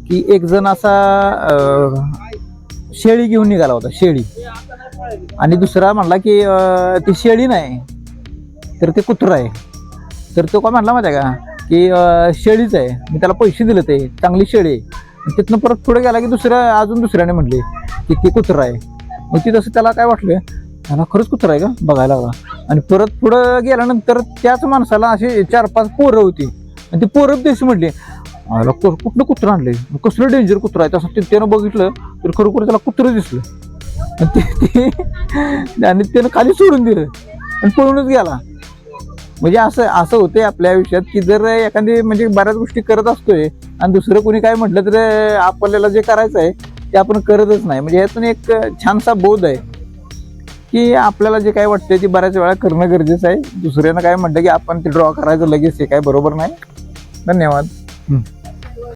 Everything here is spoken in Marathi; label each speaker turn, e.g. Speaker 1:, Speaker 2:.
Speaker 1: की एक जण असा शेळी घेऊन निघाला होता, शेळी. आणि दुसरा म्हणला की ती शेळी नाही तर ते कुत्रं आहे. तर तो काय म्हणला माहिती आहे का की शेळीच आहे. मी त्याला पैसे दिले, ते चांगली शेळी आहे. तिथनं परत पुढे गेला की अजून दुसऱ्याने म्हणले की ती कुत्रं आहे. मग ती तसं त्याला काय वाटलं, त्याला खरंच कुत्रं आहे का बघायला लागला. आणि परत पुढं गेल्यानंतर त्याच माणसाला असे 4-5 पोरं होती. आणि ती पोरं देशी म्हटली, कुठलं कुत्रं आणलंय, कसलं डेंजर कुत्रं आहे. तसं त्यानं बघितलं तर खरोखर त्याला कुत्रं दिसलं. आणि त्यानं खाली सोडून दिलं आणि पळूनच गेला. म्हणजे असं होतंय आपल्या आयुष्यात की जर एखादी म्हणजे बऱ्याच गोष्टी करत असतोय आणि दुसरं कोणी काय म्हटलं तर आपल्याला जे करायचं आहे ते आपण करतच नाही. म्हणजे यातून एक छानसा बोध आहे की आपल्याला जे काय वाटतंय ते बऱ्याच वेळा करणं गरजेचं आहे. दुसऱ्यानं काय म्हटलं की आपण ते ड्रॉ करायचं लगेच, हे काय बरोबर नाही. धन्यवाद.